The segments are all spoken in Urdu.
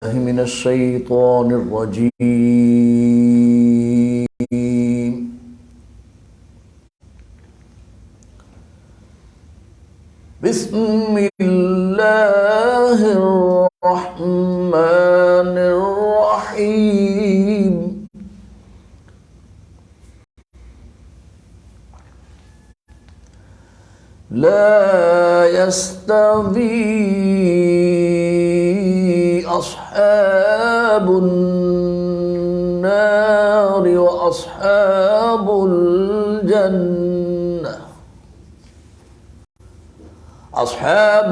من الشيطان الرجيم. بسم الله الرحمن الرحيم. لا يستوي أصحاب النار وأصحاب الجنة. أصحاب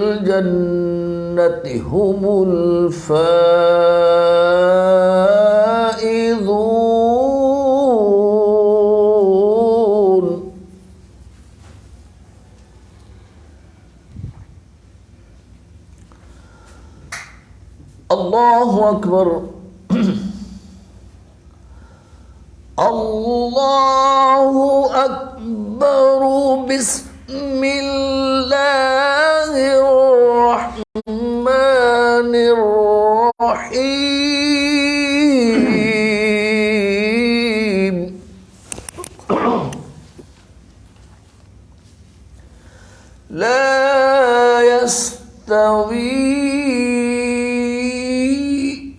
الجنة هم الفائزون. الله أكبر. الله أكبر. بسم الله الرحمن الرحيم. لا يستوي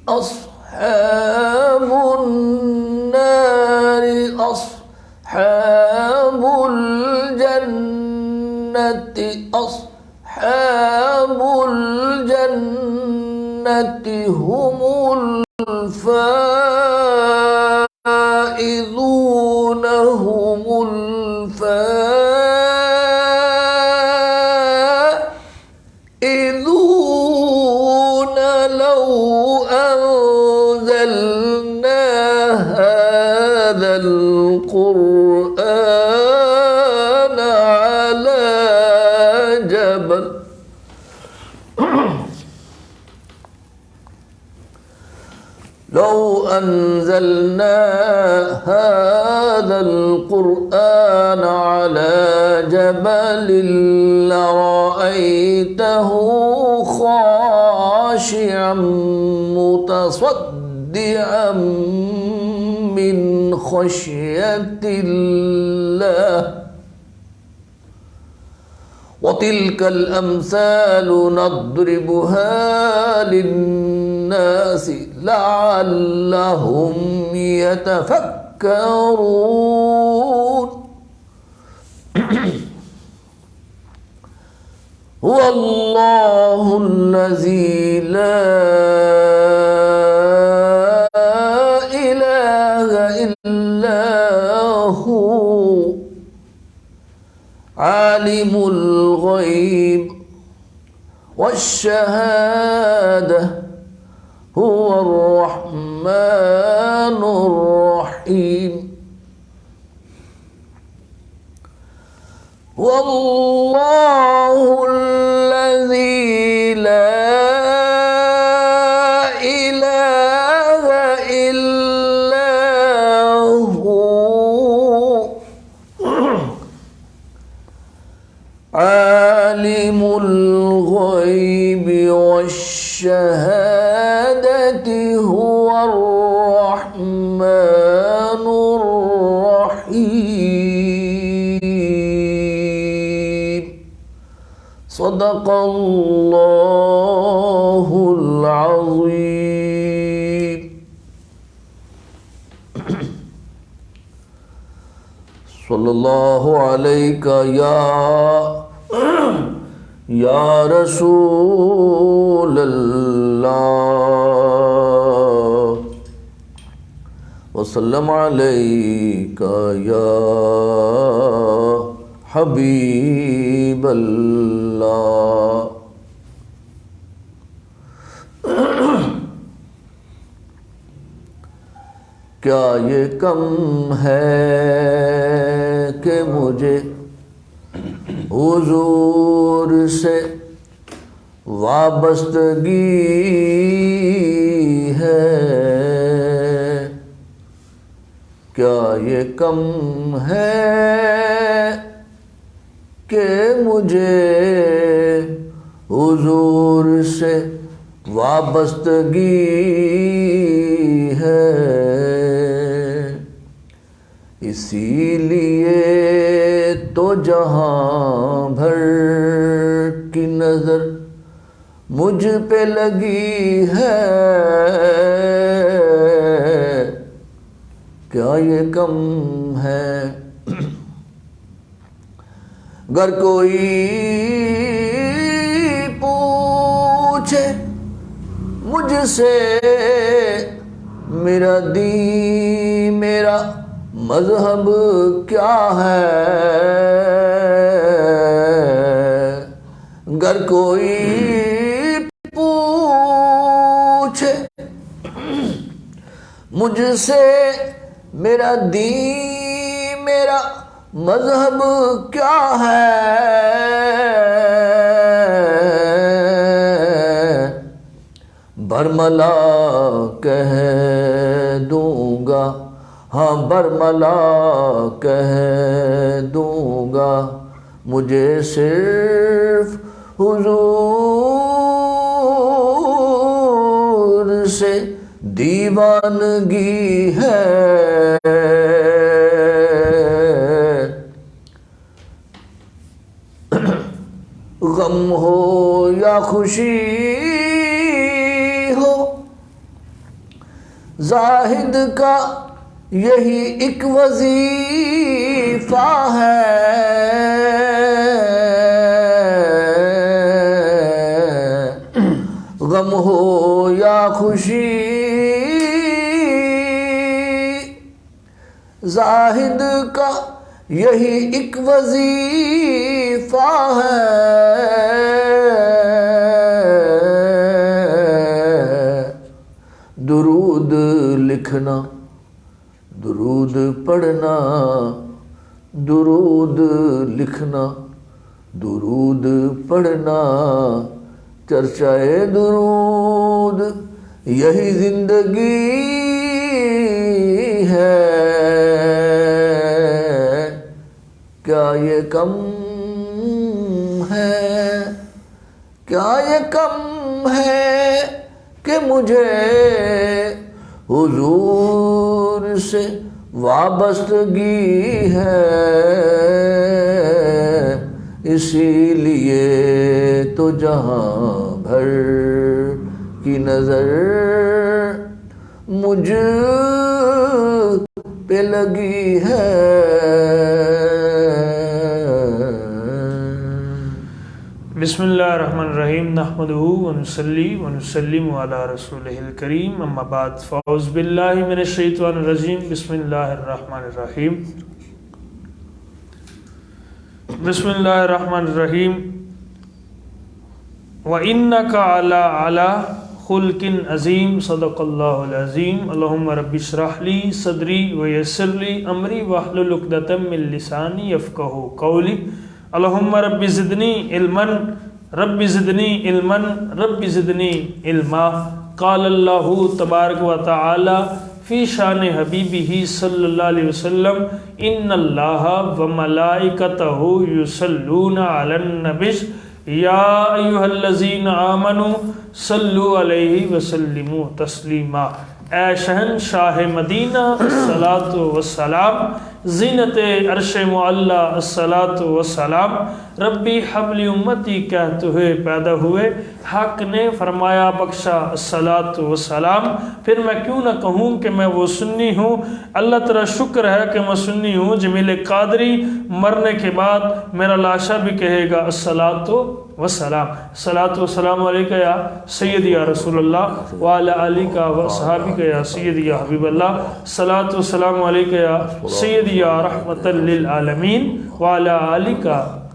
أصحاب النار أصحاب الجنة أصحاب الجنة هم الفائزون. هم الفائزون. لو أنزلنا هذا القرآن على جبل لو أنزلنا هذا القرآن على جبل لرأيته خاشعا متصدعا من خشية الله. وتلك الأمثال نضربها للناس لعلهم يتفكرون. هو الله الذي لا إله إلا هو عالم الغيب والشهادة هو الرحمن الرحيم. والله الذي لا إله إلا هو عالم الغيب والشهادة هو الرحمن الرحيم. صدق الله العظيم. صلى الله عليك يا رسول الله وسلم عليك يا حبيب اللہ. کیا یہ کم ہے کہ مجھے حضور سے وابستگی ہے؟ کیا یہ کم ہے کہ مجھے حضور سے وابستگی ہے، اسی لیے تو جہاں بھر کی نظر مجھ پہ لگی ہے، کیا یہ کم ہے؟ گر کوئی پوچھے مجھ سے میرا دین میرا مذہب کیا ہے، گر کوئی پوچھے مجھ سے میرا دین میرا مذہب کیا ہے، برملا کہہ دوں گا، ہاں برملا کہہ دوں گا، مجھے صرف حضور سے دیوانگی ہے، غم ہو یا خوشی ہو، زاہد کا یہی ایک وظیفہ ہے، غم ہو یا خوشی زاہد کا یہی ایک وظیفہ ہے، درود لکھنا، درود پڑھنا، درود لکھنا، درود پڑھنا، چرچائے درود یہی زندگی ہے، کیا یہ کم ہے؟ کیا یہ کم ہے کہ مجھے حضور سے وابستگی ہے، اسی لیے تو جہاں بھر کی نظر مجھ پہ لگی ہے۔ بسم اللہ الرحمن الرحیم، نحمدہ ونصلی ونسلم علی رسولہ الکریم، اما بعد، فاعوذ باللہ من الشیطان الرجیم، بسم اللہ الرحمن الرحیم۔ بسم اللہ الرحمن الرحیم۔ وَإِنَّكَ عَلَىٰ خُلْقٍ عَظِيمٍ، صدق اللہ العظیم۔ اللہم رب اشرح لی صدری ویسر لی امری واحلل عقدۃ من لسانی یفقہوا قولی۔ اللہم رب زدنی علما، رب زدنی علما، رب زدنی علما۔ قال اللہ تبارک و تعالی فی شان حبیبہ صلی اللہ علیہ وسلم، ان اللہ وملائکتہ یصلون علی النبی یا ایہا الذین آمنوا صلوا علیہ وسلموا تسلیما۔ اے شہنشاہ مدینہ الصلاۃ والسلام، زینت عرش معلی الصلاۃ والسلام، ربی حبلی امتی کہتے ہوئے پیدا ہوئے، حق نے فرمایا بخشا الصلاۃ والسلام۔ پھر میں کیوں نہ کہوں کہ میں وہ سنی ہوں؟ اللہ تعالیٰ شکر ہے کہ میں سنی ہوں۔ جمیل قادری مرنے کے بعد میرا لاشا بھی کہے گا الصلاۃ والسلام۔ الصلاۃ والسلام علیکہ یا سیدی یا رسول اللہ وعلی آلک و صحابک یا سیدی یا حبیب اللہ۔ الصلاۃ والسلام علیکہ یا سیدی یا رحمت للعالمین وعلی آلک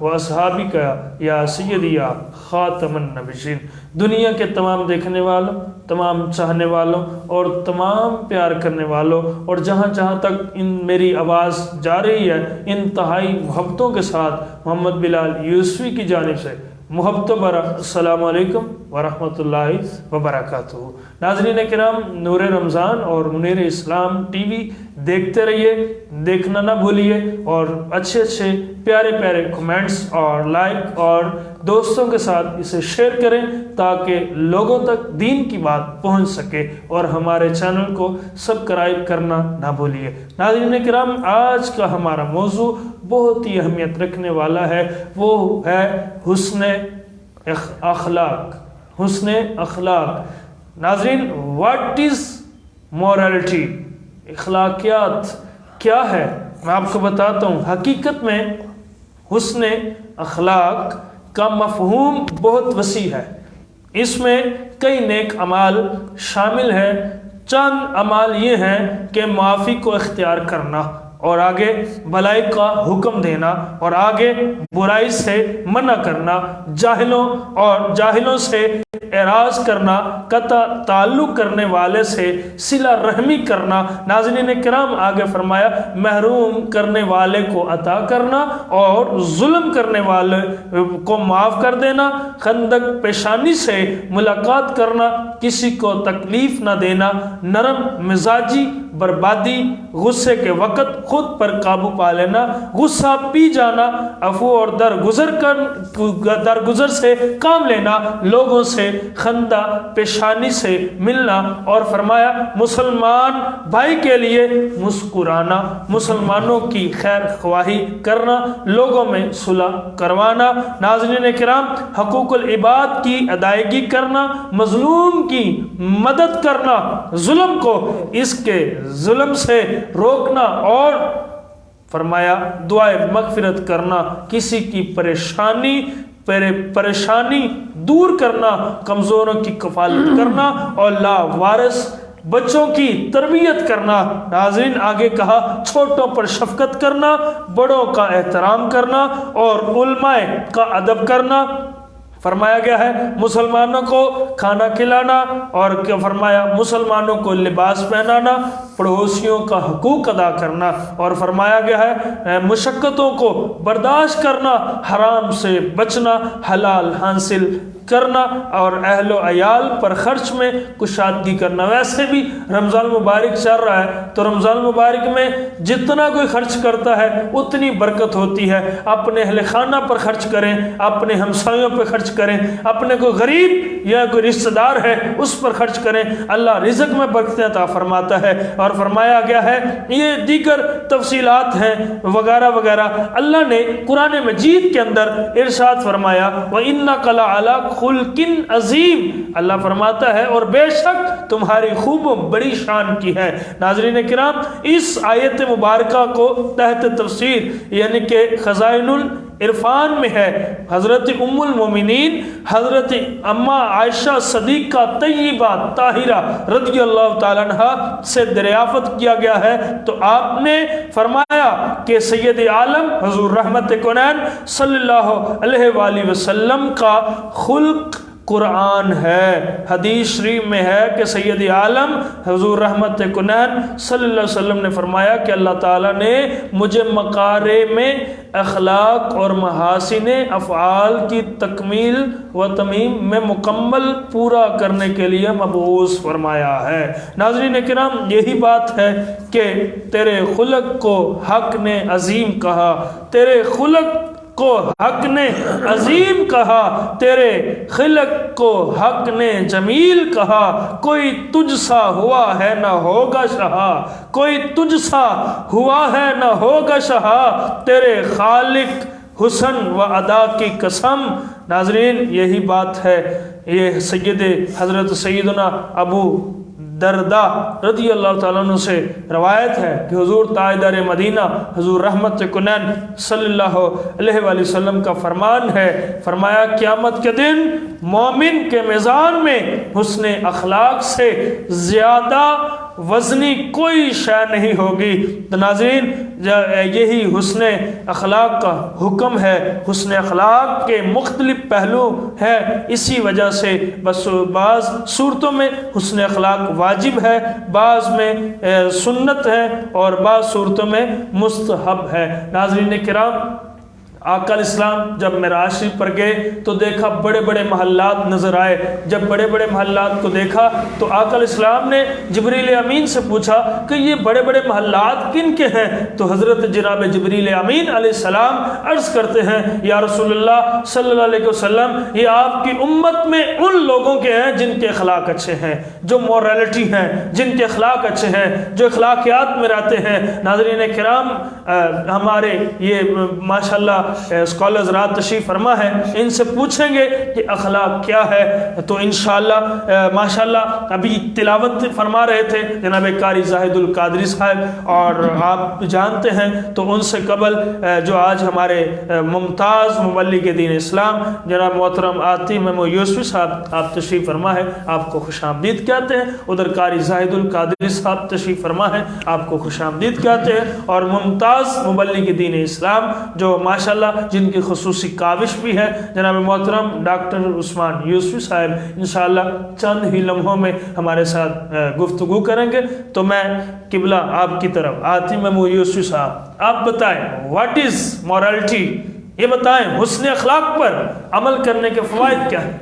و اصحابک یا سیدی یا خاتم النبیین۔ دنیا کے تمام دیکھنے والوں، تمام چاہنے والوں اور تمام پیار کرنے والوں، اور جہاں جہاں تک میری آواز جا رہی ہے، انتہائی محبتوں کے ساتھ محمد بلال یوسفی کی جانب سے محبتوں برا السلام علیکم ورحمۃ اللہ وبرکاتہ۔ ناظرین کرام، نور رمضان اور منیر اسلام ٹی وی دیکھتے رہیے، دیکھنا نہ بھولیے، اور اچھے اچھے پیارے پیارے کمنٹس اور لائک اور دوستوں کے ساتھ اسے شیئر کریں تاکہ لوگوں تک دین کی بات پہنچ سکے، اور ہمارے چینل کو سبسکرائب کرنا نہ بھولیے۔ ناظرین کرام، آج کا ہمارا موضوع بہت ہی اہمیت رکھنے والا ہے، وہ ہے حسن اخلاق۔ حسن اخلاق۔ ناظرین، واٹ از مورالٹی؟ اخلاقیات کیا ہے؟ میں آپ کو بتاتا ہوں۔ حقیقت میں حسن اخلاق کا مفہوم بہت وسیع ہے، اس میں کئی نیک اعمال شامل ہیں۔ چند اعمال یہ ہیں کہ معافی کو اختیار کرنا، اور آگے بھلائی کا حکم دینا، اور آگے برائی سے منع کرنا، جاہلوں سے اعراض کرنا، قطع تعلق کرنے والے سے صلہ رحمی کرنا۔ ناظرین کرام، آگے فرمایا محروم کرنے والے کو عطا کرنا اور ظلم کرنے والے کو معاف کر دینا، خندق پیشانی سے ملاقات کرنا، کسی کو تکلیف نہ دینا، نرم مزاجی، بربادی، غصے کے وقت خود پر قابو پا لینا، غصہ پی جانا، عفو اور درگزر سے کام لینا، لوگوں سے خندہ پیشانی سے ملنا، اور فرمایا مسلمان بھائی کے لیے مسکرانا، مسلمانوں کی خیر خواہی کرنا، لوگوں میں صلح کروانا۔ ناظرین کرام، حقوق العباد کی ادائیگی کرنا، مظلوم کی مدد کرنا، ظلم کو اس کے ظلم سے روکنا، اور فرمایا دعائے مغفرت کرنا، کسی کی پریشانی دور کرنا، کمزوروں کی کفالت کرنا، اور لاوارث بچوں کی تربیت کرنا۔ ناظرین، آگے کہا چھوٹوں پر شفقت کرنا، بڑوں کا احترام کرنا، اور علماء کا ادب کرنا۔ فرمایا گیا ہے مسلمانوں کو کھانا کھلانا، اور کیا فرمایا مسلمانوں کو لباس پہنانا، پڑوسیوں کا حقوق ادا کرنا، اور فرمایا گیا ہے مشقتوں کو برداشت کرنا، حرام سے بچنا، حلال حاصل کرنا، اور اہل و عیال پر خرچ میں کشادگی کرنا۔ ویسے بھی رمضان مبارک چل رہا ہے، تو رمضان مبارک میں جتنا کوئی خرچ کرتا ہے اتنی برکت ہوتی ہے۔ اپنے اہل خانہ پر خرچ کریں، اپنے ہمسایوں پر خرچ کریں، اپنے کوئی غریب یا کوئی رشتہ دار ہے اس پر خرچ کریں، اللہ رزق میں برکتیں عطا فرماتا ہے۔ اور فرمایا گیا ہے یہ دیگر تفصیلات ہیں وغیرہ وغیرہ۔ اللہ نے قرآن مجید کے اندر ارشاد فرمایا وَإِنَّكَ لَعَلَىٰ خُلْقٍ عَظِيمٍ، اللہ فرماتا ہے اور بے شک تمہاری خوب و بڑی شان کی ہے۔ ناظرین کرام، اس آیت مبارکہ کو تحت تفسیر یعنی کہ خزائن عرفان میں ہے، حضرت ام المومنین حضرت اما عائشہ صدیقہ طیبہ طاہرہ رضی اللہ تعالیٰ عنہ سے دریافت کیا گیا ہے، تو آپ نے فرمایا کہ سید عالم حضور رحمت کونین صلی اللہ علیہ وآلہ وسلم کا خلق قرآن ہے۔ حدیث شریف میں ہے کہ سید عالم حضور رحمت کونین صلی اللہ علیہ وسلم نے فرمایا کہ اللہ تعالیٰ نے مجھے مقارے میں اخلاق اور محاسن افعال کی تکمیل و تمیم میں مکمل پورا کرنے کے لیے مبعوث فرمایا ہے۔ ناظرین کرام، یہی بات ہے کہ تیرے خلق کو حق نے عظیم کہا، تیرے خلق کو حق نے عظیم کہا، تیرے خلق کو حق نے جمیل کہا، کوئی تجھ سا ہوا ہے نہ ہوگا شہا، کوئی تجھ سا ہوا ہے نہ ہوگا شہا، تیرے خالق حسن و ادا کی قسم۔ ناظرین، یہی بات ہے، یہ حضرت سیدنا ابو دردہ رضی اللہ تعالیٰ عنہ سے روایت ہے کہ حضور تاجدار مدینہ حضور رحمت کونین صلی اللہ علیہ وآلہ وسلم کا فرمان ہے، فرمایا قیامت کے دن مومن کے میزان میں حسن اخلاق سے زیادہ وزنی کوئی شے نہیں ہوگی۔ تو ناظرین، یہی حسن اخلاق کا حکم ہے۔ حسن اخلاق کے مختلف پہلو ہیں، اسی وجہ سے بس بعض صورتوں میں حسن اخلاق واجب ہے، بعض میں سنت ہے، اور بعض صورتوں میں مستحب ہے۔ ناظرین کرام، آقا علیہ السلام جب معراج شریف پر گئے تو دیکھا بڑے بڑے محلات نظر آئے. جب بڑے بڑے محلات کو دیکھا تو آقا علیہ السلام نے جبریل امین سے پوچھا کہ یہ بڑے بڑے محلات کن کے ہیں؟ تو حضرت جناب جبریل امین علیہ السلام عرض کرتے ہیں یا رسول اللہ صلی اللہ علیہ وسلم یہ آپ کی امت میں ان لوگوں کے ہیں جن کے اخلاق اچھے ہیں، جو مورالٹی ہیں، جن کے اخلاق اچھے ہیں، جو اخلاقیات میں رہتے ہیں. ناظرین کرام، ہمارے یہ ماشاءاللہ اسکالرز رات تشریف فرما ہے، ان سے پوچھیں گے کہ اخلاق کیا ہے تو انشاءاللہ ماشاءاللہ ابھی تلاوت فرما رہے تھے جناب قاری زاہد القادری صاحب، اور آپ جانتے ہیں تو ان سے قبل جو آج ہمارے ممتاز مبلغ دین اسلام جناب محترم آتی ممو یوسفی صاحب آپ تشریف فرما ہے، آپ کو خوش آمدید کہتے ہیں. ادھر قاری زاہد القادری صاحب تشریف فرما ہے، آپ کو خوش آمدید کہتے ہیں. اور ممتاز مبلغ دین اسلام جو ماشاءاللہ جن کی خصوصی کاوش بھی ہے جناب محترم ڈاکٹر عثمان یوسفی صاحب انشاءاللہ چند ہی لمحوں میں ہمارے ساتھ گفتگو کریں گے. تو میں قبلہ آپ کی طرف آتی ممو یوسفی صاحب، آپ بتائیں واٹ از مورالٹی، یہ بتائیں حسن اخلاق پر عمل کرنے کے فوائد کیا ہیں؟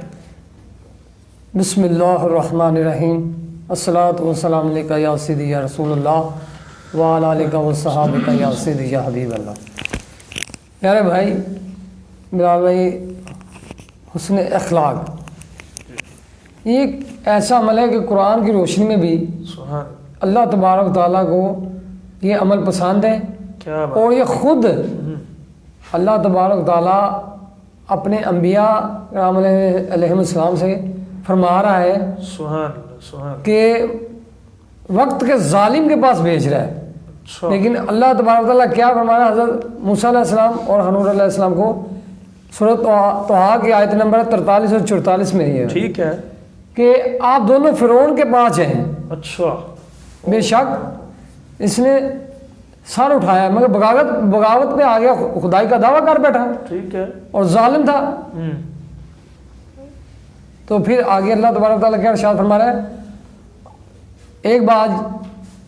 بسم اللہ الرحمن الرحیم. الصلاۃ والسلام علیکہ یا سیدی یا رسول اللہ وعلی آلہ وصحابہ یا سیدی یا حبیب اللہ. پیارے بھائی بلال بھائی، حسن اخلاق یہ ایک ایسا عمل ہے کہ قرآن کی روشنی میں بھی سبحان اللہ تبارک و تعالیٰ کو یہ عمل پسند ہے، کیا بات. اور یہ خود اللہ تبارک و تعالیٰ اپنے انبیاء کرام علیہ السلام سے فرما رہا ہے سبحان اللہ سبحان کہ وقت کے ظالم کے پاس بھیج رہا ہے. اللہ. لیکن اللہ تبارک و تعالیٰ کیا فرما رہا ہے حضرت موسیٰ علیہ السلام اور ہارون علیہ السلام کو؟ سورۃ طٰہٰ کی آیت نمبر 43 اور 44 میں یہ ہے ٹھیک ہے. کہ آپ دونوں فرعون کے پاس جائیں، اچھا بے شک اس نے سر اٹھایا مگر بغاوت پہ آ گیا، خدائی کا دعویٰ کر بیٹھا ٹھیک ہے. اور ظالم تھا. تو پھر آگے اللہ تبارک و تعالیٰ کیا ارشاد فرما رہا ہے؟ ایک بات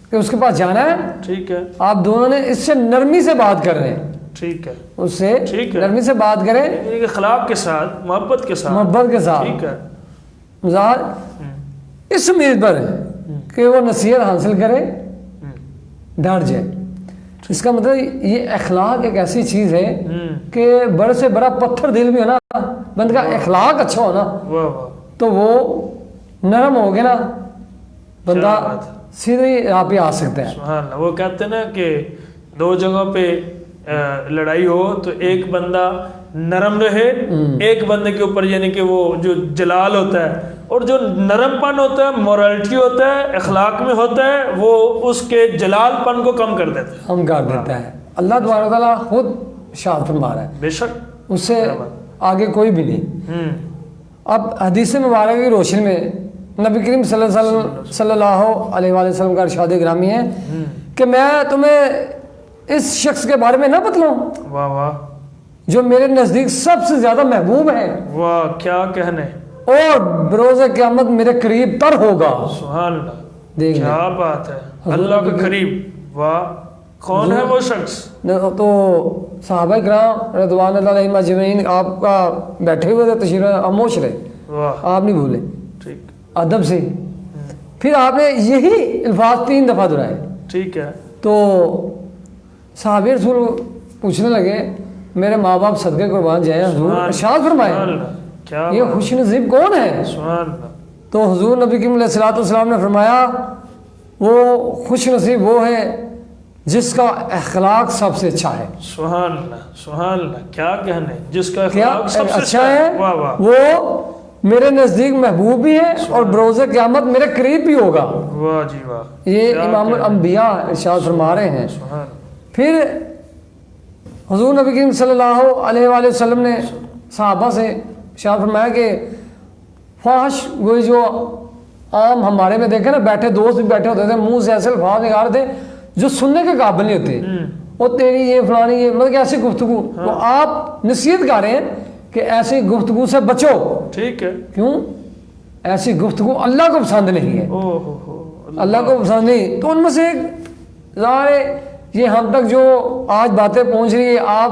کہ اس کے پاس جانا ہے، ٹھیک ہے. آپ دونوں نے اس سے نرمی سے بات کر رہے ہیں، ٹھیک ہے. اس سے ٹھیک ہے. نرمی سے بات کریں، ایک اخلاق کے ساتھ، محبت کے ساتھ، محبت کے ساتھ، ٹھیک ہے. مزاج اس امید پر کہ وہ نصیحت حاصل کرے، ڈر جائے. اس کا مطلب یہ اخلاق ایک ایسی چیز ہے کہ بڑے سے بڑا پتھر دل بھی ہونا، بندے کا اخلاق اچھا ہونا واہ واہ تو وہ نرم ہو گیا نا، بندہ بات ہے. سیدھی راہ پہ آ سکتا ہے. سبحان اللہ. وہ کہتے ہیں نا کہ دو جگہوں پہ لڑائی ہو تو ایک بندہ نرم رہے، ایک بندے کے اوپر یعنی کہ وہ جو جلال ہوتا ہے اور جو نرم پن ہوتا ہے، مورالٹی ہوتا ہے، اخلاق میں ہوتا ہے، وہ اس کے جلال پن کو کم کر دیتا ہے، ہم کر دیتا ہے. اللہ تبارک و تعالیٰ خود ارشاد فرما رہا ہے، بے شک. اس سے آگے کوئی بھی نہیں. اب حدیث مبارک کی روشنی میں نبی کریم صلی اللہ علیہ وآلہ وسلم کا ارشاد گرامی ہے کہ میں تمہیں اس شخص کے بارے میں نہ بتلاؤں واہ واہ جو میرے نزدیک سب سے زیادہ محبوب ہے واہ، کیا کہنے. اور بروز قیامت میرے قریب تر ہوگا. سبحان اللہ. دیکھ لیں. کیا بات ہے، اللہ کے قریب. واہ، کون ہے وہ شخص؟ تو صحابہ کرام رضوان اللہ علیہم اجمعین آپ کا بیٹھے ہوئے تھے، تشریف خاموش رہے، واہ آپ نہیں بھولے ٹھیک. ادب سے. پھر آپ نے یہی الفاظ 3 دفعہ دہرائے. ٹھیک ہے. تو صحابہ رسول پوچھنے لگے میرے ماں باپ صدقے قربان جائیں حضور، ارشاد فرمائے کیا یہ خوش نصیب کون ہے؟ سبحان اللہ. تو حضور نبی کریم علیہ الصلوۃ والسلام نے فرمایا وہ خوش نصیب وہ ہے جس کا اخلاق سب سے اچھا ہے. سبحان اللہ سبحان اللہ، کیا کہنے، جس کا کیا اخلاق سب سے اچھا ہے، واہ واہ. وہ میرے نزدیک محبوب بھی ہے اور بروز قیامت میرے قریب بھی ہوگا. واہ جی واہ. یہ امام الانبیاء ارشاد فرما رہے ہیں. سبحان. پھر حضور نبی کریم صلی اللہ علیہ وآلہ وسلم نے صحابہ سے ارشاد فرمایا کہ فحش وہ جو عام ہمارے میں دیکھے نا، بیٹھے دوست بھی بیٹھے ہوتے تھے، منہ سے ایسے الفاظ نکال رہے تھے جو سننے کے قابل نہیں ہوتے، وہ تیری یہ فلانی یہ مطلب کہ ایسی گفتگو. وہ آپ نصیحت کر رہے ہیں کہ ایسی گفتگو سے بچو. ٹھیک ہے. کیوں؟ ایسی گفتگو اللہ کو پسند نہیں ہے، اللہ کو پسند نہیں. تو ان میں سے ایک ظاہر ہے یہ ہم تک جو آج باتیں پہنچ رہی ہے، آپ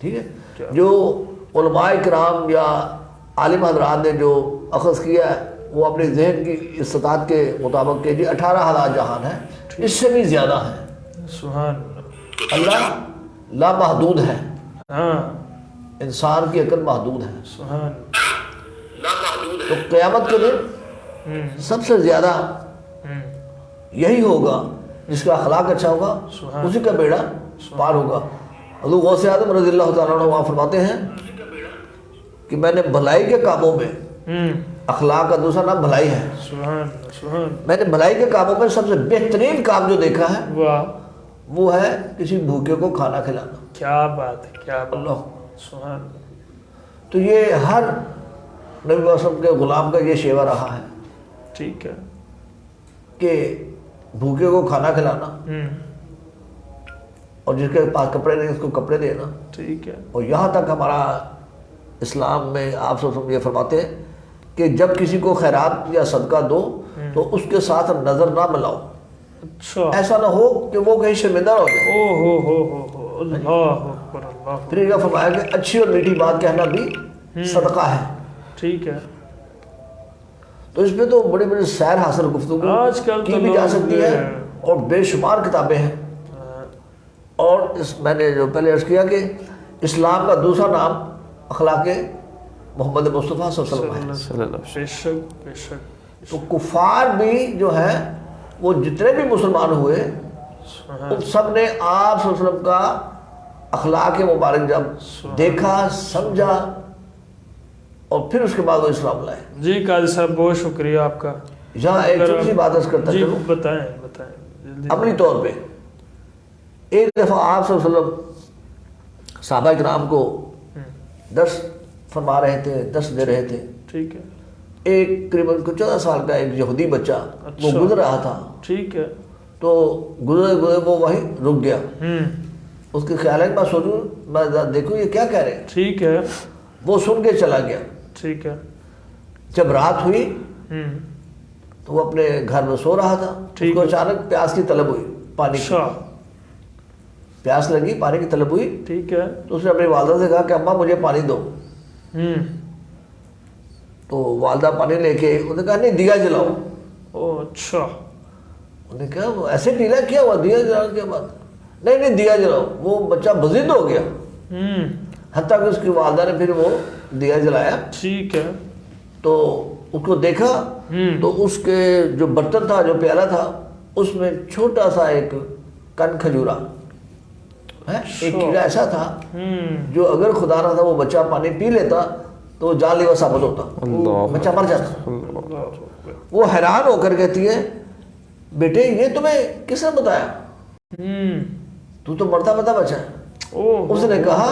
ٹھیک ہے. جو علماء کرام یا عالم حضرات نے جو اخذ کیا ہے وہ اپنے ذہن کی استطاعت کے مطابق کہ جی 18,000 جہان ہے، اس سے بھی زیادہ ہے. سبحان اللہ لامحدود ہے، ہاں انسان کی عقل محدود ہے. سبحان تو قیامت کے دن سب سے زیادہ یہی ہوگا جس کا اخلاق اچھا ہوگا، اسی کا بیڑا پار ہوگا. حضور غوث اعظم رضی اللہ تعالیٰ عنہ وہاں فرماتے ہیں کہ میں نے بھلائی کے کاموں میں، اخلاق کا دوسرا نام بھلائی ہے، سبحان میں نے بھلائی کے کاموں میں سب سے بہترین کام جو دیکھا ہے واہ، وہ ہے کسی بھوکے کو کھانا کھلانا. کیا بات ہے، کیا بات. اللہ. سبحان. تو یہ ہر نبی صلی اللہ علیہ وسلم کے غلام کا یہ شیوا رہا ہے ٹھیک ہے. کہ بھوکے کو کھانا کھلانا اور جس کے پاس کپڑے نہیں اس کو کپڑے دینا. ٹھیک ہے. اور یہاں تک ہمارا اسلام میں آپ صلی اللہ علیہ وسلم یہ فرماتے ہیں کہ جب کسی کو خیرات یا صدقہ دو تو اس کے ساتھ نظر نہ ملاؤ. اچھا. ایسا نہ ہو کہ وہ کہیں شرمندہ ہو جائے. او ہو اللہ اکبر اللہ. پھر یہ فرمایا کہ اچھی اور میٹھی بات کہنا بھی صدقہ ہے. ٹھیک ہے. تو اس پہ تو بڑی بڑی سیر حاصل گفتگو آج کل کی تو بھی جا لوگ سکتی ہے اور بے شمار کتابیں ہیں. اور میں نے جو پہلے عرض کیا کہ اسلام کا دوسرا نام اخلاق محمد مصطفیٰ صلی اللہ علیہ وسلم ہے. بے شک بے شک. تو کفار بھی جو ہے وہ جتنے بھی مسلمان ہوئے ان سب نے آپ صلی اللہ علیہ وسلم کا اخلاق مبارک جب دیکھا سمجھا اور پھر اس کے بعد وہ اسلام لائے. جی قاضی صاحب بہت شکریہ آپ کا. یہاں ایک چھوٹی سی بات عرض کرتا جی چلوں. بتائیں بتائیں جلدی. عملی طور پہ ایک دفعہ آپ صلی اللہ علیہ وسلم صحابہ کرام کو درس فرما رہے تھے، درس دے رہے تھے. ٹھیک ہے. ایک قریباً 14 سال کا ایک یہودی بچہ وہ گزر رہا تھا. ٹھیک ہے. تو گزرے وہ وہیں رک گیا. اس کے خیال ہے کہ میں سوچوں میں دیکھوں یہ کیا کہہ رہے ہیں. ٹھیک ہے. وہ سن کے چلا گیا. ٹھیک ہے. جب رات ہوئی تو وہ اپنے گھر میں سو رہا تھا. اس کو اچانک پیاس کی طلب ہوئی، پانی کی پیاس لگی، پانی کی طلب ہوئی. ٹھیک ہے. تو اس نے اپنی والدہ سے کہا کہ اماں مجھے پانی دو. تو والدہ پانی لے کے انہوں نے کہا نہیں دیا جلاؤ. او اچھا. انہوں نے کہا وہ ایسے پیلا کیا ہوا دیا جلانے کے بعد؟ نہیں دیا جلاؤ. وہ بچہ بضد ہو گیا حتیٰ کہ اس کی والدہ نے پھر وہ دیا جلایا. ٹھیک ہے. تو اس کو دیکھا تو اس کے جو برتن تھا جو پیالہ تھا اس میں چھوٹا سا ایک کن کھجورا ہے. ایک کیڑا ایسا تھا جو اگر خدا نہ تھا وہ بچہ پانی پی لیتا تو وہ جان لیوا ثابت ہوتا، بچہ مر جاتا. وہ حیران ہو کر کہتی ہے بیٹے یہ تمہیں کس نے بتایا؟ تو مرتا بچہ ہے. اس نے کہا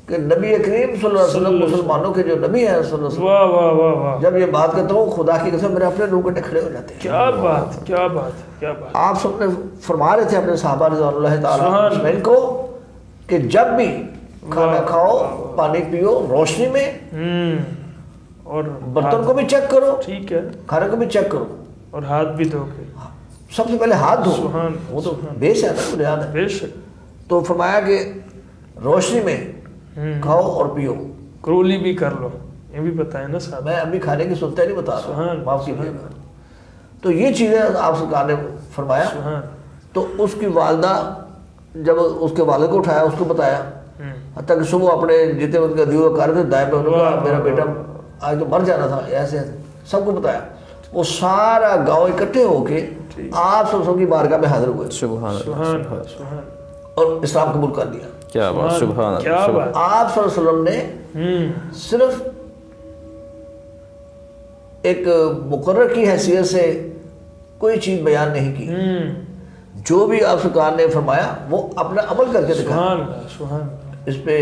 کہ نبی کریم صلی اللہ علیہ وسلم مسلمانوں کے جو نبی ہیں صلی اللہ علیہ وسلم، واہ واہ واہ واہ. جب یہ بات کرتا ہوں خدا کی قسم میرے اپنے روگٹے کھڑے ہو جاتے ہیں. کیا بات کیا بات کیا بات. آپ سب نے فرما رہے تھے اپنے صحابہ رضوان اللہ تعالیٰ اجمعین کو کہ جب بھی کھانا کھاؤ پانی پیو روشنی میں اور برتن کو بھی چیک کرو. ٹھیک ہے. کھانے کو بھی چیک کرو اور ہاتھ بھی دھو کے سب سے پہلے ہاتھ دھو. وہ تو بیس ہے نا بنیاد ہے. بے شک. تو فرمایا کہ روشنی میں کھاؤ اور پیو. کرولی بھی کر لو یہ بھی بتائیں نا صاحب. میں ابھی کھانے کی سنتا ہی نہیں بتا رہا ہوں، معاف کیجیے. تو یہ چیزیں آپ سرکار نے فرمایا. تو اس کی والدہ جب اس کے والد کو اٹھایا اس کو بتایا حتیٰ کہ صبح اپنے جتنے ان کا دیو کر رہے تھے دائیں میں میرا بیٹا آج تو مر جانا تھا ایسے سب کو بتایا. وہ سارا گاؤں اکٹھے ہو کے آپ سب کی بارگاہ میں حاضر ہوئے اور اسلام قبول کر دیا. کیا بات سبحان اللہ. آپ صلی اللہ علیہ وسلم نے صرف ایک مقرر کی حیثیت سے کوئی چیز بیان نہیں کی. جو بھی آپ سرکار نے فرمایا وہ اپنا عمل کر کے دکھایا. اس پہ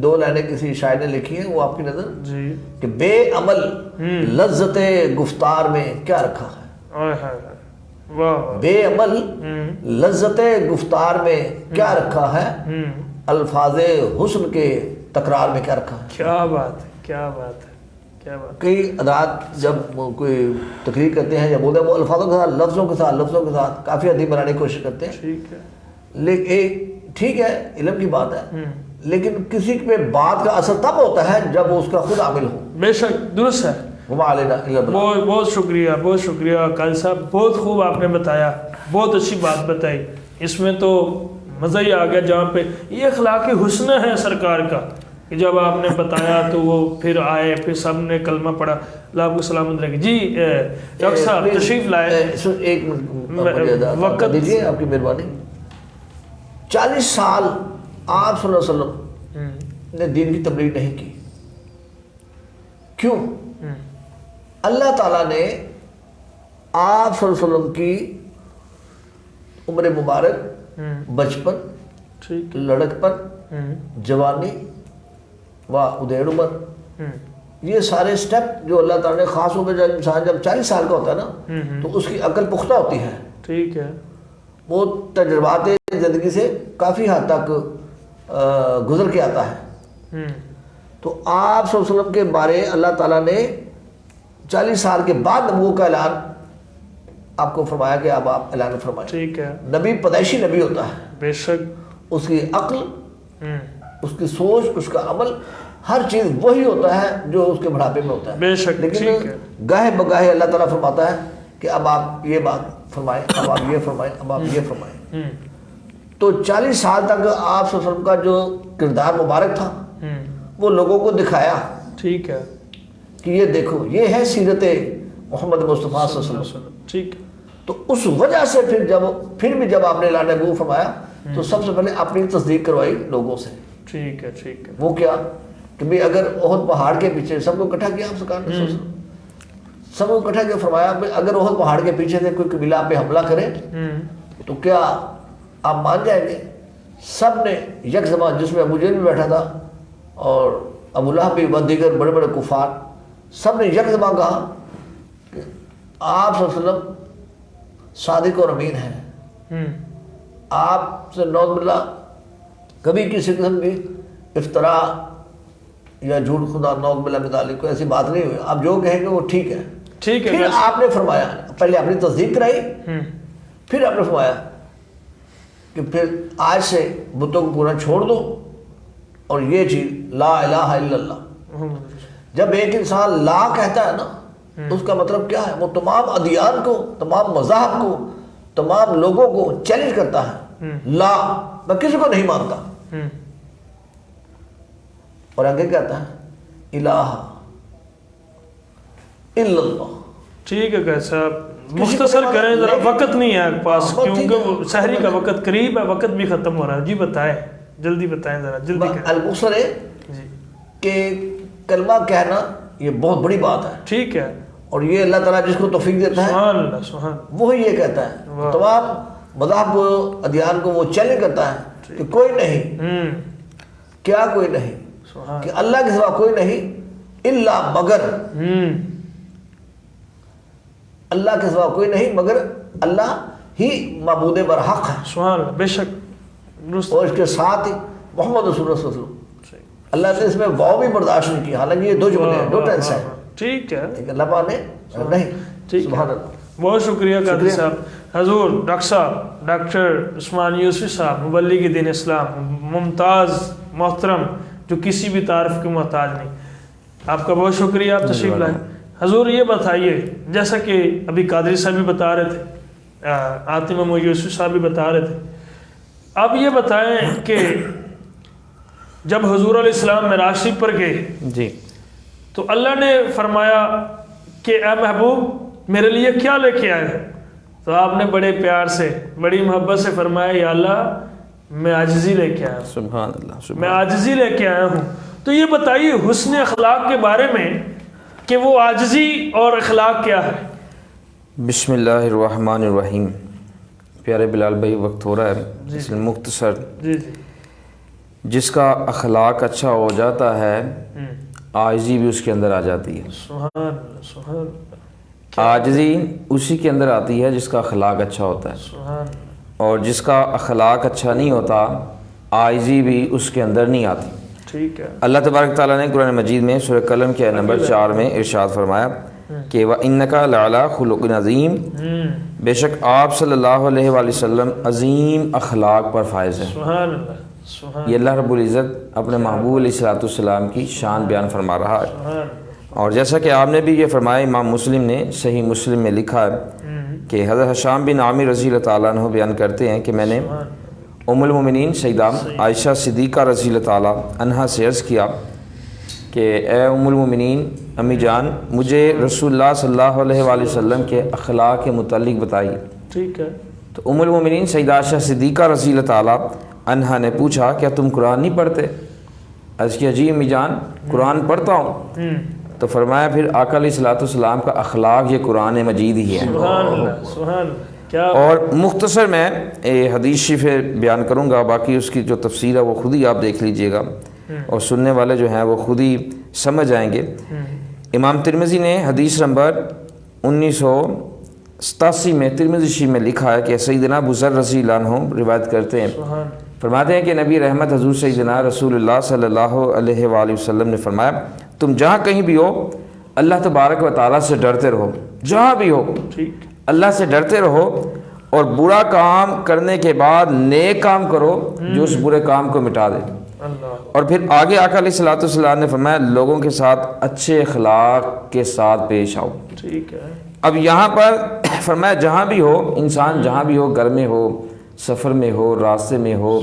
2 لائنیں کسی شاعر نے لکھی ہیں وہ آپ کی نظر کہ بے عمل لذت گفتار میں کیا رکھا ہے. بے عمل لذت گفتار میں کیا رکھا ہے، الفاظ حسن کے تکرار میں کیا رکھا ہے. کیا بات ہے کیا بات ہے کیا بات. کئی ادارات جب کوئی تقریر کرتے ہیں یا بولتے ہیں وہ الفاظوں کے ساتھ لفظوں کے ساتھ کافی ادیب بنانے کی کوشش کرتے ہیں. ٹھیک ہے. لیکن ٹھیک ہے علم کی بات ہے لیکن کسی پہ بات کا اثر تب ہوتا ہے جب وہ اس کا خود عامل ہو. بے شک درست ہے. وما علینا الا البلاغ. بہت شکریہ، بہت شکریہ قاضی صاحب، بہت خوب آپ نے بتایا، بہت اچھی بات بتائی. اس میں تو مزہ ہی آ گیا جہاں پہ یہ اخلاق حسن ہے سرکار کا کہ جب آپ نے بتایا تو وہ پھر آئے، پھر سب نے کلمہ پڑھا. اللہ آپ کو سلامت رکھے. جی ڈاکٹر صاحب تشریف لائے. ایک وقت دیجیے، آپ کی مہربانی. 40 سال آپ صلی اللہ علیہ وسلم نے دین کی تبلیغ نہیں کی. کیوں؟ اللہ تعالیٰ نے آپ صلی اللہ علیہ وسلم کی عمر مبارک، بچپن، لڑکپن، جوانی و ادھیڑ عمر، یہ سارے سٹیپ جو اللہ تعالیٰ نے خاص طور پہ جب انسان جب 40 سال کا ہوتا ہے نا تو اس کی عقل پختہ ہوتی ہے. ٹھیک ہے. وہ تجربات زندگی سے کافی حد تک گزر کے آتا ہے. تو آپ صلی اللہ علیہ وسلم کے بارے اللہ تعالیٰ نے 40 سال کے بعد نبوت کا اعلان آپ کو فرمایا کہ اب آپ اعلان فرمائیں. ٹھیک ہے. نبی پیدائشی نبی ہوتا ہے. بے شک. اس کی عقل، اس کی سوچ، اس کا عمل، ہر چیز وہی ہوتا ہے جو اس کے بڑھاپے میں ہوتا ہے. بے شک. لیکن گاہے بگاہے اللہ تعالیٰ فرماتا ہے کہ اب آپ یہ بات فرمائیں، اب آپ یہ فرمائیں، اب آپ یہ فرمائیں. تو 40 سال تک آپ صلی اللہ علیہ وسلم کا جو کردار مبارک تھا وہ لوگوں کو دکھایا. ٹھیک ہے. کہ یہ دیکھو، یہ ہے سیرت محمد مصطفیٰ صلی اللہ علیہ وسلم. ٹھیک. تو اس وجہ سے پھر بھی جب آپ نے اعلان نبوت فرمایا تو سب سے پہلے اپنی تصدیق کروائی لوگوں سے. ٹھیک ہے. ٹھیک ہے. وہ کیا کہ بھئی اگر احد پہاڑ کے پیچھے سب کو اکٹھا کیا آپ سرکار نے، سب کو اکٹھا کیا، فرمایا اگر احد پہاڑ کے پیچھے سے کوئی قبیلہ پہ حملہ کرے تو کیا آپ مان جائیں گے؟ سب نے یک زبان، جس میں ابو جہل بھی بیٹھا تھا اور ابو لہب بھی و دیگر بڑے بڑے کفار، سب نے یک زبان کہا کہ آپ صلی اللہ علیہ وسلم صادق اور امین ہیں. آپ سے نعوذ باللہ کبھی کسی قسم کی افتراء یا جھوٹ خدا نعوذ باللہ من ذالک کوئی ایسی بات نہیں ہوئی. آپ جو کہیں گے وہ ٹھیک ہے. ٹھیک ہے. پھر آپ نے فرمایا، پہلے اپنی تصدیق کرائی، پھر آپ نے فرمایا کہ پھر آج سے بتوں کو پورا چھوڑ دو اور یہ چیز لا الہ الا اللہ. جب ایک انسان لا کہتا ہے نا اس کا مطلب کیا ہے؟ وہ تمام ادیان کو، تمام مذاہب کو، تمام لوگوں کو چیلنج کرتا ہے. لا، میں کسی کو نہیں مانتا. اور آگے کہتا ہے الہ الا اللہ. ٹھیک ہے صاحب، مختصر کریں ذرا، وقت نہیں ہے پاس کیونکہ سحری کا وقت قریب ہے، وقت بھی ختم ہو رہا ہے. جی بتائیں، جلدی بتائیں ذرا، جلدی کریں. المقصر ہے کہ کلمہ کہنا یہ بہت بڑی بات ہے. ٹھیک ہے. اور یہ اللہ تعالیٰ جس کو توفیق دیتا ہے سبحان اللہ، سبحان، وہی یہ کہتا ہے. تمام مذاہب کو، ادیان کو وہ چیلنج کرتا ہے کہ کوئی نہیں، کیا کوئی نہیں، کہ اللہ کے سوا کوئی نہیں، الا مگر، اللہ کے سوا کوئی نہیں مگر اللہ ہی معبود برحق ہے. سبحان اللہ. بے شک. اور اس کے ساتھ ہی محمد رسول اللہ صلی اللہ علیہ وسلم. اللہ نے اس میں واو بھی برداشت نہیں کی، حالانکہ یہ دو جملے ہیں، دو ٹینس ہیں. ٹھیک ہے. اللہ پاک نے نہیں. سبحان اللہ. بہت شکریہ قاضی صاحب. حضور ڈاکٹر صاحب، ڈاکٹر عثمان یوسفی صاحب، مبلغ دین اسلام، ممتاز محترم، جو کسی بھی تعارف کے محتاج نہیں. آپ کا بہت شکریہ، آپ تشریف لائیں. حضور یہ بتائیے، جیسا کہ ابھی قادری صاحب بھی بتا رہے تھے، عاطم محمود یوسف صاحب بھی بتا رہے تھے، آپ یہ بتائیں کہ جب حضور علیہ السلام معراج شریف پر گئے جی تو اللہ نے فرمایا کہ اے محبوب میرے لیے کیا لے کے آئے؟ تو آپ نے بڑے پیار سے، بڑی محبت سے فرمایا یا اللہ میں عاجزی لے کے آیا ہوں. سبحان اللہ. میں عاجزی لے کے آیا ہوں. تو یہ بتائیے حسن اخلاق کے بارے میں کہ وہ عاجزی اور اخلاق کیا ہے؟ بسم اللہ الرحمن الرحیم. پیارے بلال بھائی وقت ہو رہا ہے، اس لیے مختصر. جی. جس کا اخلاق اچھا ہو جاتا ہے عاجزی بھی اس کے اندر آ جاتی ہے. سبحان اللہ، سبحان اللہ. عاجزی اسی کے اندر آتی ہے جس کا اخلاق اچھا ہوتا ہے، سبحان اللہ. اور جس کا اخلاق اچھا نہیں ہوتا عاجزی بھی اس کے اندر نہیں آتی. ٹھیک ہے. اللہ تبارک تعالیٰ نے قرآن مجید میں سورہ قلم کے آیت نمبر 4 میں ارشاد فرمایا کہ وَإِنَّكَ لَعَلَىٰ خُلُقٍ عَظِيمٍ، بے شک آپ صلی اللہ علیہ وآلہ وسلم عظیم اخلاق پر فائز ہیں. سبحان اللہ. یہ اللہ رب العزت اپنے محبوب علیہ الصلوۃ والسلام کی شان بیان فرما رہا ہے۔ اور جیسا کہ آپ نے بھی یہ فرمایا، امام مسلم نے صحیح مسلم میں لکھا ہے کہ حضرت حشام بن عامر رضی اللہ تعالیٰ عنہ بیان کرتے ہیں کہ میں نے ام المومنین سیدہ عائشہ صدیقہ رضی اللہ تعالیٰ عنہا سے عرض کیا کہ اے ام المومنین امی جان، مجھے رسول اللہ صلی اللہ علیہ وآلہ وسلم کے اخلاق کے متعلق بتائیے۔ ٹھیک ہے۔ تو ام المومنین سیدہ عائشہ صدیقہ رضی اللہ تعالیٰ عنہا نے پوچھا کیا تم قرآن نہیں پڑھتے؟ عرض کیا جی امی جان قرآن پڑھتا ہوں۔ تو فرمایا پھر آقا علیہ الصلوۃ والسلام کا اخلاق یہ قرآن مجید ہی ہے۔ سبحان اللہ، سبحان اللہ۔ کیا اور مختصر میں حدیث شریف بیان کروں گا، باقی اس کی جو تفسیر ہے وہ خود ہی آپ دیکھ لیجئے گا اور سننے والے جو ہیں وہ خود ہی سمجھ آئیں گے۔ امام ترمذی نے حدیث نمبر 1987 میں ترمذی شریف میں لکھا ہے کہ سیدنا ابو ذر رضی اللہ عنہ روایت کرتے ہیں، فرماتے ہیں کہ نبی رحمت حضور سیدنا رسول اللہ صلی اللہ علیہ وآلہ وسلم نے فرمایا تم جہاں کہیں بھی ہو اللہ تبارک و تعالیٰ سے ڈرتے رہو، جہاں بھی ہو اللہ سے ڈرتے رہو اور برا کام کرنے کے بعد نیک کام کرو جو اس برے کام کو مٹا دے۔ اور پھر آگے آقا علیہ الصلوۃ والسلام نے فرمایا لوگوں کے ساتھ اچھے اخلاق کے ساتھ پیش آؤ۔ ٹھیک ہے۔ اب یہاں پر فرمایا جہاں بھی ہو انسان، جہاں بھی ہو، گھر میں ہو، سفر میں ہو، راستے میں ہو،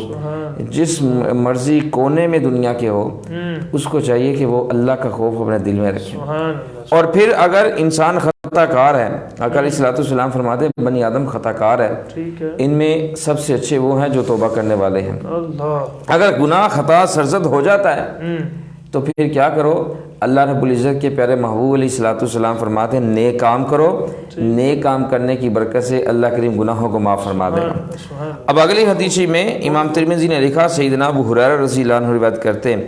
جس مرضی کونے میں دنیا کے ہو، اس کو چاہیے کہ وہ اللہ کا خوف اپنے دل میں رکھے۔ اور پھر اگر انسان خطا کار ہے، آقا علیہ الصلوۃ والسلام فرماتے ہیں بنی آدم خطا کار ہے، ان میں سب سے اچھے وہ ہیں جو توبہ کرنے والے ہیں۔ اگر گناہ خطا سرزد ہو جاتا ہے تو پھر کیا کرو؟ اللہ رب العزت کے پیارے محبوب علیہ الصلوۃ والسلام فرماتے ہیں نیک کام کرو، نیک کام کرنے کی برکت سے اللہ کریم گناہوں کو معاف فرما دے گا۔ اب اگلی حدیث میں امام ترمذی نے لکھا، سیدنا ابو ہریرہ رضی اللہ عنہ روایت کرتے ہیں،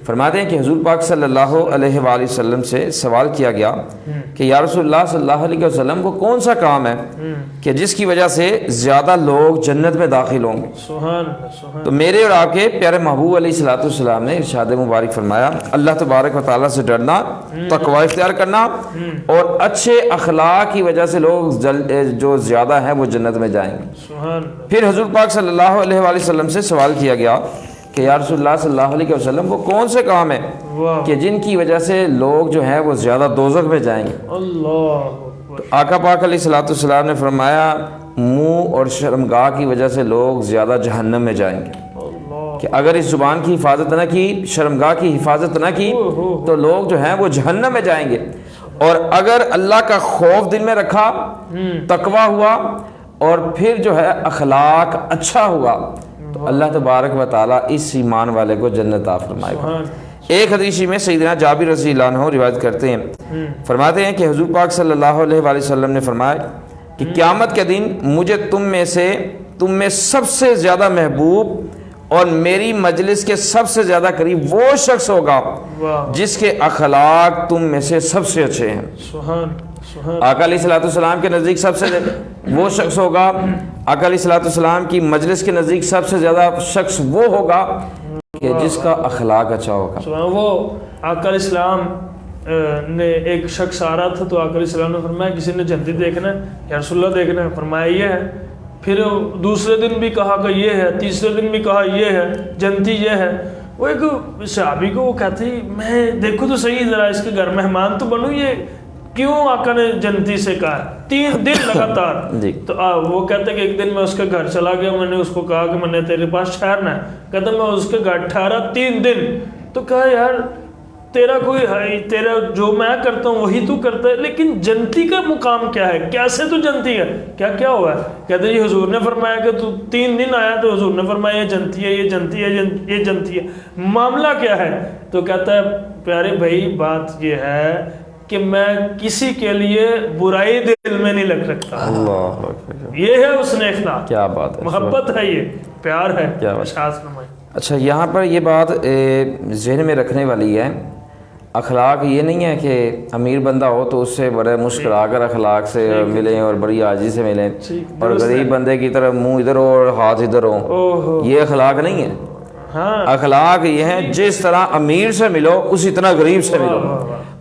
فرماتے ہیں کہ حضور پاک صلی اللہ علیہ وآلہ وسلم سے سوال کیا گیا کہ یا رسول اللہ صلی اللہ علیہ وسلم کو کون سا کام ہے کہ جس کی وجہ سے زیادہ لوگ جنت میں داخل ہوں گے؟ تو میرے اور آپ کے پیارے محبوب علیہ الصلوۃ والسلام نے ارشاد مبارک فرمایا اللہ تبارک و تعالیٰ سے ڈرنا، تقوی اختیار کرنا اور اچھے اخلاق کی وجہ سے لوگ جو زیادہ ہیں وہ جنت میں جائیں گے۔ پھر حضور پاک صلی اللہ علیہ وآلہ وسلم سے سوال کیا گیا کہ یا رسول اللہ صلی اللہ علیہ وسلم کو کون سے کام ہے کہ جن کی وجہ سے لوگ جو ہیں وہ زیادہ دوزخ میں جائیں گے؟ تو آقا پاک علیہ الصلوۃ والسلام نے فرمایا منہ اور شرمگاہ کی وجہ سے لوگ زیادہ جہنم میں جائیں گے، کہ اگر اس زبان کی حفاظت نہ کی، شرمگاہ کی حفاظت نہ کی تو لوگ جو ہیں وہ جہنم میں جائیں گے۔ اور اگر اللہ کا خوف دل میں رکھا، تقوی ہوا اور پھر جو ہے اخلاق اچھا ہوا تو اللہ تبارک و تعالیٰ اس ایمان والے کو جنت عطا فرمائے گا۔ ایک حدیث میں سیدنا جابر رضی اللہ عنہ روایت کرتے ہیں، فرماتے ہیں کہ حضور پاک صلی اللہ علیہ وآلہ وسلم نے فرمایا کہ قیامت کے دن مجھے تم میں سب سے زیادہ محبوب اور میری مجلس کے سب سے زیادہ قریب وہ شخص ہوگا جس کے اخلاق تم میں سے سب سے اچھے ہیں۔ آقا علیہ الصلوۃ والسلام کے نزدیک سب سے وہ شخص ہوگا، آقا علیہ الصلوۃ والسلام کی مجلس کے نزدیک سب سے زیادہ شخص وہ ہوگا کہ جس کا اخلاق اچھا ہوگا۔ وہ آقا علیہ السلام نے ایک شخص آ رہا تھا تو آقا علیہ السلام نے فرمایا کسی نے جنتی دیکھنا ہے یا رسول اللہ دیکھنا ہے؟ فرمایا یہ ہے۔ پھر دوسرے دن بھی کہا کہ یہ ہے، تیسرے دن بھی کہا یہ ہے، جنتی یہ ہے۔ وہ ایک صحابی کو وہ کہتے میں دیکھو تو صحیح ذرا اس کے گھر مہمان تو بنوں، یہ کیوں آقا نے جنتی سے کہا 3 دن لگاتار؟ تو وہ کہتے کہ ایک دن میں اس کے گھر چلا گیا، میں نے اس کو کہا کہ میں نے تیرے پاس ٹھہرنا ہے، کہتا میں اس کے گھر ٹھہرا 3 دن، تو کہا یار تیرا کوئی ہے، تیرا جو میں کرتا ہوں وہی تو کرتا ہے، لیکن جنتی کا مقام کیا ہے؟ کیسے تو جنتی ہے؟ کیا ہوا ہے؟ کہتے جی حضور نے فرمایا کہ تو 3 دن آیا تو حضور نے فرمایا یہ جنتی ہے، یہ جنتی ہے، یہ جنتی ہے، معاملہ کیا ہے؟ تو کہتا ہے پیارے بھائی بات یہ ہے کہ میں کسی کے لیے برائی دل میں نہیں رکھتا۔ یہ ہے اس نے اخلاق، کیا بات ہے، محبت ہے، یہ پیار ہے۔ اچھا یہاں پر یہ بات ذہن میں رکھنے والی ہے، اخلاق یہ نہیں ہے کہ امیر بندہ ہو تو اس سے بڑے مسکرا کر اخلاق سے ملیں اور بڑی عاجزی سے ملیں، اور غریب بندے کی طرف منہ ادھر ہو اور ہاتھ ادھر ہو، یہ اخلاق نہیں ہے۔ اخلاق یہ ہے جس طرح امیر سے ملو اسی طرح غریب سے ملو،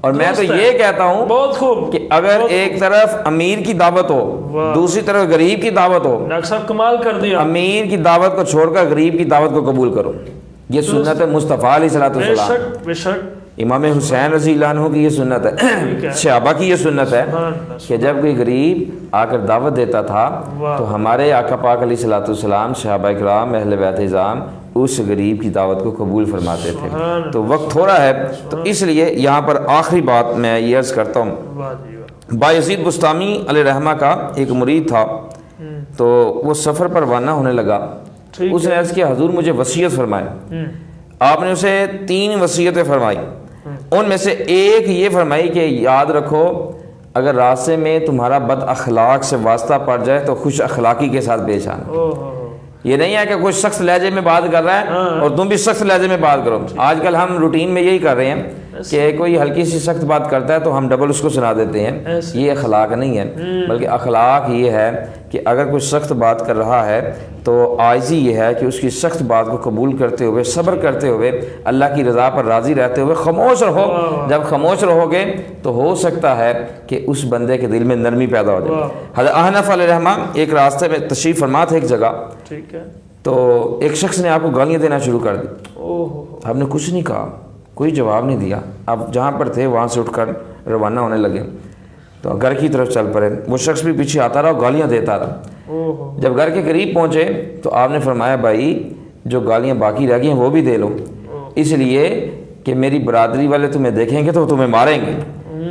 اور میں تو درست ہے۔ یہ کہتا ہوں بہت خوب کہ اگر ایک طرف امیر کی دعوت ہو، واہ۔ دوسری طرف غریب کی دعوت ہو، ڈاکٹر صاحب کمال کر دیا، امیر کی دعوت کو چھوڑ کر غریب کی دعوت کو قبول کرو، یہ سنت ہے مصطفیٰ علیہ الصلوۃ بے والسلام۔ شک بے شک، امام حسین رضی اللہ عنہ کی یہ سنت ہے، صحابہ کی یہ سنت ہے کہ جب کوئی غریب آ کر دعوت دیتا تھا تو ہمارے آقا پاک علیہ الصلوۃ والسلام، صحابہ کرام، اہل بیت اعظام اس غریب کی دعوت کو قبول فرماتے تھے۔ تو وقت تھوڑا ہے تو اس لیے یہاں پر آخری بات میں یہ عرض کرتا ہوں، واہ جی واہ، بایزید بستامی علیہ رحمہ کا ایک مرید تھا، تو وہ سفر پر روانہ ہونے لگا، اس نے عرض کیا حضور مجھے وصیت فرمائے۔ آپ نے اسے 3 وصیتیں فرمائی، ان میں سے ایک یہ فرمائی کہ یاد رکھو اگر راستے میں تمہارا بد اخلاق سے واسطہ پڑ جائے تو خوش اخلاقی کے ساتھ پیش آنا۔ یہ نہیں ہے کہ کوئی سخت لہجے میں بات کر رہا ہے اور تم بھی سخت لہجے میں بات کرو۔ آج کل ہم روٹین میں یہی کر رہے ہیں کہ کوئی ہلکی سی سخت بات کرتا ہے تو ہم ڈبل اس کو سنا دیتے ہیں، یہ اخلاق نہیں ہے، بلکہ اخلاق یہ ہے کہ اگر کوئی سخت بات کر رہا ہے تو عاجزی یہ ہے کہ اس کی سخت بات کو قبول کرتے ہوئے، صبر کرتے ہوئے، اللہ کی رضا پر راضی رہتے ہوئے خاموش رہو۔ جب خاموش رہو گے تو ہو سکتا ہے کہ اس بندے کے دل میں نرمی پیدا ہو جائے۔ حضرت احنف علیہ رحمہ ایک راستے میں تشریف فرما تھے ایک جگہ، ٹھیک ہے، تو ایک شخص نے آپ کو گالیاں دینا شروع کر دی، آپ نے کچھ نہیں کہا، کوئی جواب نہیں دیا، آپ جہاں پر تھے وہاں سے اٹھ کر روانہ ہونے لگے تو گھر کی طرف چل پڑے، وہ شخص بھی پیچھے آتا رہا اور گالیاں دیتا رہا۔ جب گھر کے قریب پہنچے تو آپ نے فرمایا بھائی جو گالیاں باقی رہ گئی ہیں وہ بھی دے لو، اس لیے کہ میری برادری والے تمہیں دیکھیں گے تو تمہیں ماریں گے۔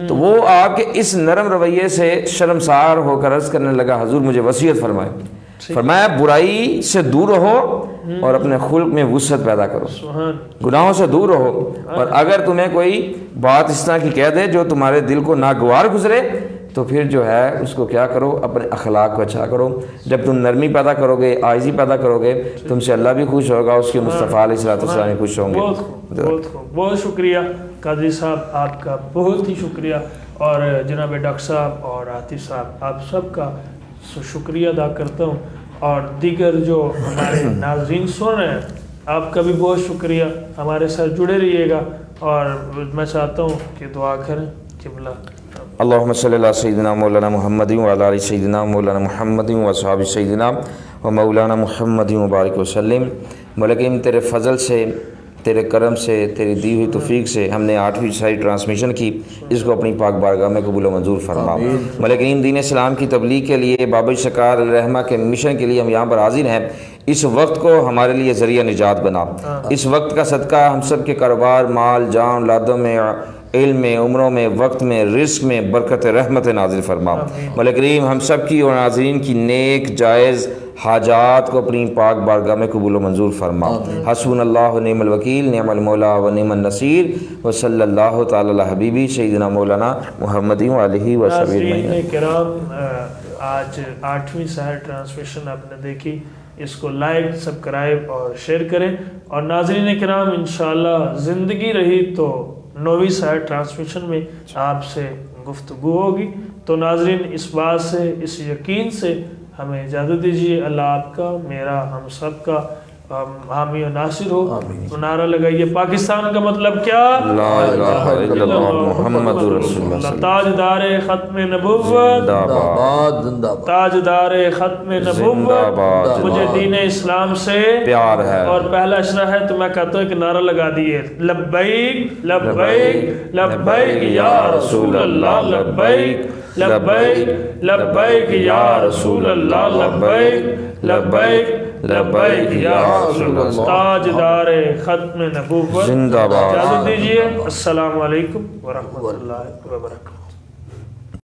تو وہ آپ کے اس نرم رویے سے شرمسار ہو کر عرض کرنے لگا حضور مجھے وصیت فرمائے۔ فرمایا برائی سے دور رہو اور اپنے خلق میں وسعت پیدا کرو، گناہوں سے دور رہو، اور اگر تمہیں کوئی بات اس طرح کی کہہ دے جو تمہارے دل کو ناگوار گزرے تو پھر جو ہے اس کو کیا کرو، اپنے اخلاق کو اچھا کرو۔ جب تم نرمی پیدا کرو گے، عاجزی پیدا کرو گے، تم سے اللہ بھی خوش ہوگا، اس کے مصطفیٰ علیہ الصلوۃ والسلام بھی خوش ہوں گے۔ بہت خوب، بہت خوب، بہت شکریہ قاضی صاحب، آپ کا بہت ہی شکریہ، اور جناب ڈاکٹر صاحب اور عاطف صاحب آپ سب کا شکریہ ادا کرتا ہوں، اور دیگر جو ہمارے ناظرین سن رہے ہیں آپ کا بھی بہت شکریہ، ہمارے ساتھ جڑے رہیے گا، اور میں چاہتا ہوں کہ دعا کریں قبلہ۔ اللہم صلی اللہ سیدنا مولانا محمد وعلی آل سیدنا مولانا محمد واصحاب سیدنا و مولانا محمد وبارک وسلم۔ ملکیم تیرے فضل سے، تیرے کرم سے، تیری دی ہوئی توفیق سے ہم نے 8ویں ساری ٹرانسمیشن کی، اس کو اپنی پاک بارگاہ میں قبول و منظور فرما۔ ملکین دین اسلام کی تبلیغ کے لیے، بابا سرکار علیہ رحمہ کے مشن کے لیے ہم یہاں پر حاضر ہیں، اس وقت کو ہمارے لیے ذریعہ نجات بنا۔ اس وقت کا صدقہ ہم سب کے کاروبار، مال، جان، اولادوں میں، علم میں، عمروں میں، وقت میں، رزق میں برکت رحمت نازل فرما۔ مولا کریم ہم سب کی اور ناظرین کی نیک جائز حاجات کو اپنی پاک بارگاہ میں قبول و منظور فرما۔ حسبنا اللہ و نعم الوکیل، نعم المولا و نعم النصیر، وصلی اللہ تعالی علی حبیبی سیدنا مولانا محمد و علیہ وصحبہ ناظرین اجمعین۔ کرام، آج 8ویں سحر ٹرانسمیشن آپ نے دیکھی، اس کو لائک، سبسکرائب اور شیئر کریں، اور ناظرین کرام انشاءاللہ زندگی رہی تو 9ویں سحر ٹرانسمیشن میں آپ سے گفتگو ہوگی۔ تو ناظرین اس بات سے، اس یقین سے ہمیں اجازت دیجیے، اللہ آپ کا، میرا، ہم سب کا حامی و ناصر ہو۔ تو نعرہ لگائیے، پاکستان کا مطلب کیا؟ لا الہ الا اللہ محمد رسول اللہ۔ تاجدار ختم نبوت، زندہ باد، زندہ باد، تاجدار ختم زندہ نبوت، باد، مجھے دین اسلام سے پیار ہے، اور پہلا اشرا ہے تو میں کہتا ہوں کہ نعرہ لگا دیے، لبیک لبیک لبیک یا رسول اللہ، لبیک لبیک لبیک یا رسول اللہ، لبیک لبیک لبیک یا رسول اللہ، تاجدار ختم نبوت، زندہ باد۔ اجازت دیجیے، السلام علیکم ورحمۃ اللہ وبرکاتہ۔